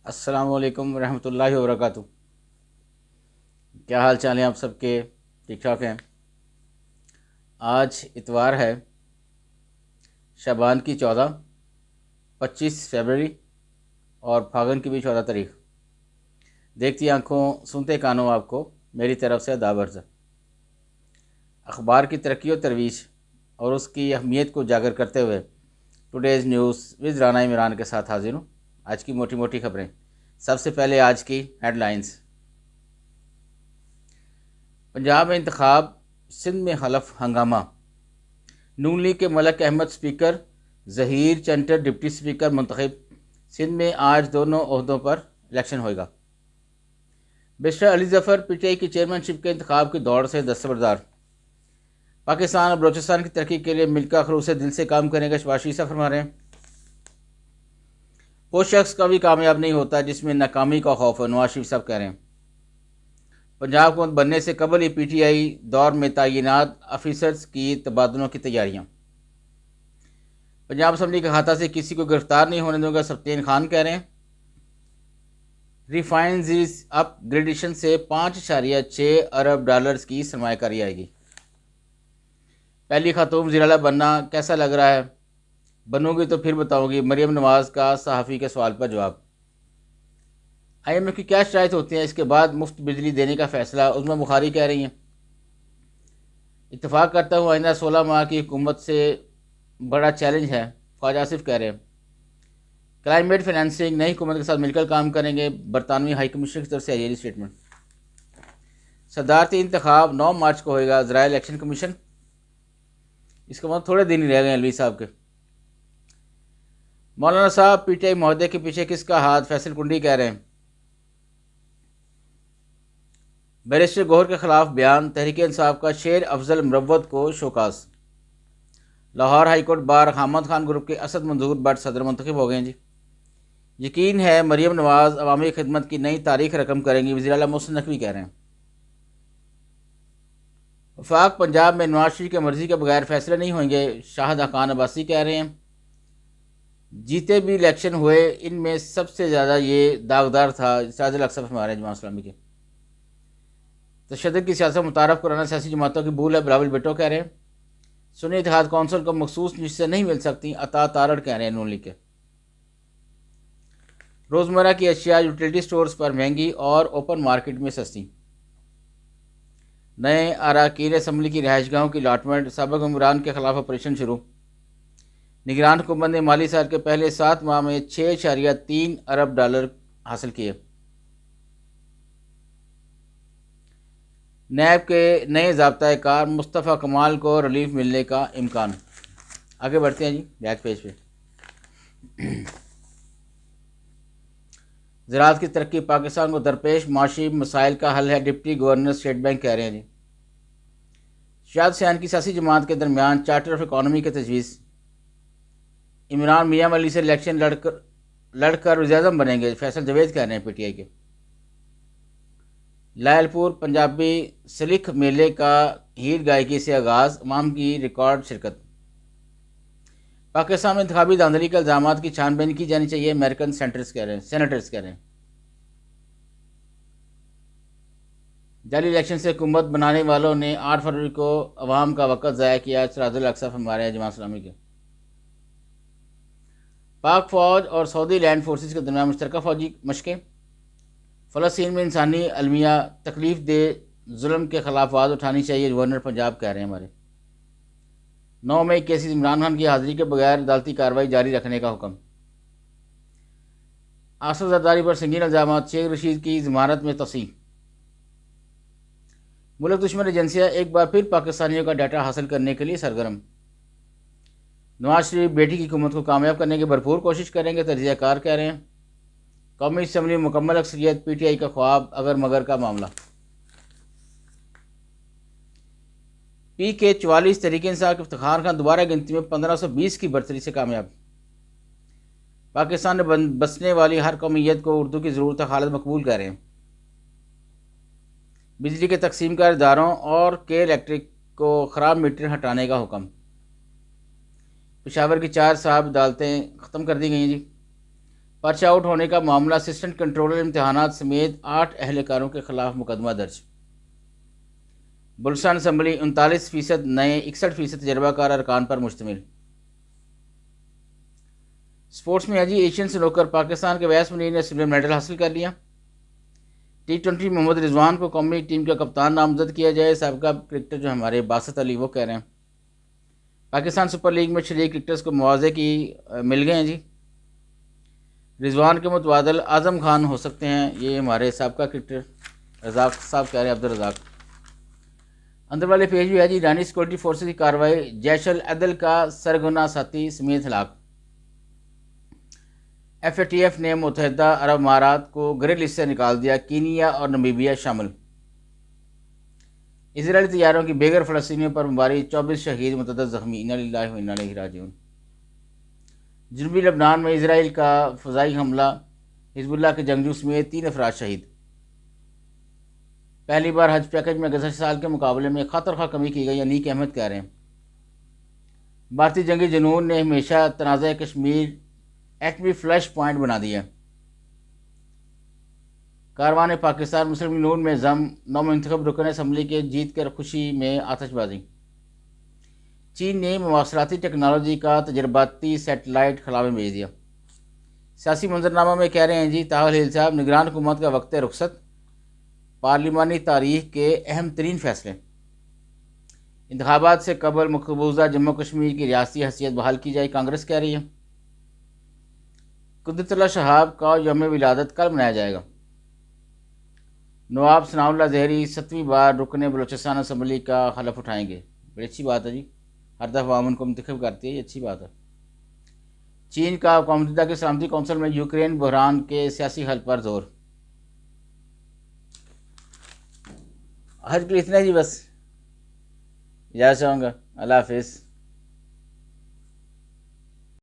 अस्सलामुअलैकुम रहमतुल्लाहि व बरकातुहू। क्या हाल चाल है आप सबके? ठीक ठाक हैं। आज इतवार है, शाबान की 14, 25 फरवरी और फागन की भी 14 तारीख। देखती आंखों सुनते कानों आपको मेरी तरफ से अदाब अर्ज़। अखबार की तरक्की और तरवीज और उसकी अहमियत को उजागर करते हुए today's news with Rana Imran के साथ हाजिर हूँ। आज की मोटी मोटी खबरें। सबसे पहले आज की हेडलाइंस। पंजाब में इंतखाब, सिंध में हलफ हंगामा। नून लीग के मलक अहमद स्पीकर, ज़हीर चंटर डिप्टी स्पीकर मुंतखब। सिंध में आज दोनों ओहदों पर इलेक्शन होगा। बैरिस्टर अली जफ़र पीटीआई की चेयरमैनशिप के इंतखाब की दौड़ से दस्तबरदार। पाकिस्तान और बलोचिस्तान की तरक्की के लिए मिलकर खलूस दिल से काम करेंगे, शहबाज शरीफ साहब फरमा रहे हैं। वो शख्स कभी कामयाब नहीं होता जिसमें नाकामी का खौफ है, नवाज शरीफ साहब कह रहे हैं। पंजाब हुकूमत बनने से कबल ही पीटीआई दौर में तैनात अफसर्स की तबादलों की तैयारियां। पंजाब असम्बली के खाता से किसी को गिरफ्तार नहीं होने दूंगा, सफ्तीन खान कह रहे हैं। रिफाइनरीज अपग्रेडेशन से $5.6 अरब की सरमायाकारी आएगी। पहली खातून वज़ीर-ए-आला बनना कैसा लग रहा है? बनूंगी तो फिर बताऊंगी, मरियम नवाज का सहाफ़ी के सवाल पर जवाब। IMF की क्या शराइत होती हैं इसके बाद मुफ्त बिजली देने का फैसला? उज़मा बुखारी कह रही हैं। इत्तफाक करता हूँ आइंदा 16 माह की हुकूमत से बड़ा चैलेंज है, ख्वाजा आसिफ कह रहे हैं। क्लाइमेट फाइनेंसिंग नई हुकूमत के साथ मिलकर काम करेंगे, बरतानवी हाई कमीशन की तरफ से आई स्टेटमेंट। सदारती इंतखाब 9 मार्च को होगा, ज़राए इलेक्शन कमीशन। इसका मतलब थोड़े दिन ही रह गए अलवी साहब के। मौलाना साहब पीटीआई महोदय के पीछे किसका हाथ? फैसल कुंडी कह रहे हैं। बैरिस्टर गौहर के खिलाफ बयान, तहरीक इंसाफ का शेर अफजल मुरव्वत को show cause. Lahore high court bar Hamid Khan group के असद मंजूर भट्ट सदर मुंतखब हो गए हैं जी। यकीन है मरियम नवाज अवामी खिदमत की नई तारीख रकम करेंगी, वज़ीर-ए-आला मोहसिन नकवी कह रहे हैं। वफाक पंजाब में नवाज शरीफ की मर्जी के बगैर फैसले नहीं होंगे, शाहिद खान अब्बासी कह रहे हैं। जीते भी इलेक्शन हुए, इनमें सबसे ज़्यादा ये दागदार था साजिद अक्सर हमारे जमात इस्लामी के। तशद्दुद की सियासत मुतारफ़ कराना सियासी जमातों की भूल है, बिलावल भुट्टो कह रहे हैं। सुन्नी इत्तेहाद कौंसिल को मखसूस निश्चित नहीं मिल सकती, अता तारड़ कह रहे हैं नून लीग के। रोज़मर्रा की अशिया यूटिलिटी स्टोर्स पर महंगी और ओपन मार्केट में सस्ती। नए अरकान असम्बली की रिहाइशगाहों की अलाटमेंट, सबक इमरान के खिलाफ ऑपरेशन शुरू। निगरान हुकूमत ने माली साल के पहले 7 माह में $6.3 अरब हासिल किए। नैब के नए ज़ाब्ता कार मुस्तफ़ा कमाल को रिलीफ मिलने का इम्कान। आगे बढ़ते हैं जी, बैक पेज पे। ज़राअत की तरक्की पाकिस्तान को दरपेश माशी मसाइल का हल है, डिप्टी गवर्नर स्टेट बैंक कह रहे हैं जी। शाद सयान की सियासी जमात के दरमियान चार्टर ऑफ इकानमी के तजवीज़। इमरान मियाँ वली से इलेक्शन लड़कर वज़ीर-ए-आज़म बनेंगे, फैसल जवेद कह रहे हैं पीटीआई के। लायलपुर पंजाबी सलीख मेले का हीर गायकी से आगाज़, अवाम की रिकॉर्ड शिरकत। पाकिस्तान में इंतखाबी धांधली के इल्ज़ामात की छानबीन की जानी चाहिए, अमेरिकन सेनेटर्स कह रहे हैं। जाली इलेक्शन से हुकूमत बनाने वालों ने 8 फरवरी को अवाम का वक़्त ज़ाया किया, सिराजुल हक साहब हमारे जमात इस्लामी के। पाक फ़ौज और सऊदी लैंड फोर्सेस के दरमियान मुश्तरका फ़ौजी मशक़ें। फ़लस्तीन में इंसानी अलमिया तकलीफ़ दे जुल्म के खिलाफ आवाज़ उठानी चाहिए, गवर्नर पंजाब कह रहे हैं हमारे। 9 मई केसेस इमरान खान की हाज़िरी के बगैर अदालती कार्रवाई जारी रखने का हुक्म। आसफ जरदारी पर संगीन इल्ज़ामात, शेख रशीद की ज़मानत में तौसीक़। मुल्क दुश्मन एजेंसियाँ एक बार फिर पाकिस्तानियों का डाटा हासिल करने के लिए सरगर्म। नवाज शरीफ बेटी की हुकूमत को कामयाब करने की भरपूर कोशिश करेंगे, तजज़ियाकार कह रहे हैं। कौमी असम्बली में मुकम्मल अक्सरियत, पीटीआई का ख्वाब अगर मगर का मामला। PK-44 तहरीक इंसाफ के इफ्तिखार खान दोबारा गिनती में 1520 की बर्तरी से कामयाब। पाकिस्तान में बसने वाली हर कौमियत को उर्दू की ज़रूरत है, खालिद मकबूल कह रहे हैं। बिजली के तकसीमकार इदारों और के इलेक्ट्रिक को ख़राब मीटर हटाने का हुक्म। पेशावर की 4 साहब अदालतें ख़त्म कर दी गई जी। पर्चा आउट होने का मामला, असिस्टेंट कंट्रोलर इम्तहानात समेत 8 अहलकारों के खिलाफ मुकदमा दर्ज। बुल्सान असम्बली 39% नए, 61% तजर्बाकार अरकान पर मुश्तमिल। स्पोर्ट्स में अजी एशियन स्नूकर, पाकिस्तान के वैस मुनीर ने सिल्वर मेडल हासिल कर लिया। T20 मोहम्मद रिजवान को कौमी टीम का कप्तान नामजद किया जाए। सबका क्रिकेटर जो हमारे बासत अली वो कह रहे हैं। पाकिस्तान सुपर लीग में शरीक क्रिकेटर्स को मुआवजे की मिल गए हैं जी। रिजवान के मुतबादल आज़म खान हो सकते हैं, ये हमारे सबका क्रिकेटर रजाक साहब कह रहे हैं, अब्दुल रजाक। अंदर वाले पेज भी है जी। ईरानी सिक्योरिटी फोर्सेज की कार्रवाई, जैश अल अदल का सरगना साथी समेत हलाक। FATF ने मुत्तहिदा अरब अमारात को ग्रे लिस्ट से निकाल दिया, कीनिया और नमीबिया शामिल। इजरायली तैयारों की बेघर फ़लस्तीनियों पर बमबारी, 24 शहीद, मुतअद्दिद ज़ख्मी। इन्ना लिल्लाहि व इन्ना इलैहि राजिऊन। जनूबी लबनान में इसराइल का फ़ज़ाई हमला, हिज़्बुल्लाह के जंगजू समेत 3 अफराद शहीद। पहली बार हज पैकेज में गुज़श्ता साल के मुकाबले में खतरखा कमी की गई, अनीक अहमद कह रहे हैं। भारतीय जंगी जुनून ने हमेशा तनाज़ा कश्मीर एटमी फ्लैश पॉइंट बना दिया। कारवान पाकिस्तान मुस्लिम यूनियन में जम, नौमुंतखब रुकन असम्बली के जीत कर खुशी में आतशबाजी। चीन ने मवासलाती टेक्नोलॉजी का तजर्बाती सेटेलाइट खला में भेज दिया। सियासी मंजरनामा में कह रहे हैं जी ताहिर हिल साहब, निगरान हुकूमत का वक्त रुखसत, पार्लिमानी तारीख के अहम तरीन फैसले। इंतखाबात से कबल मकबूजा जम्मू कश्मीर की रियासती हैसियत बहाल की जाए, कांग्रेस कह रही है। कुदरतुल्लाह शहाब का यौम विलादत कल मनाया जाएगा। नवाब सनाउल्लाह ज़हरी 7वीं बार रुकने बलूचिस्तान असम्बली का हलफ उठाएंगे। बड़ी अच्छी बात है जी, हर दफ़ा आवाम उनको मुंतखब करती है, ये अच्छी बात है। चीन का अक़वाम मुत्तहिदा के सलामती कौंसिल में यूक्रेन बहरान के सियासी हल पर जोर। आज के लिए इतना जी, बस इजाज़त चाहूँगा। अल्लाह हाफिज़।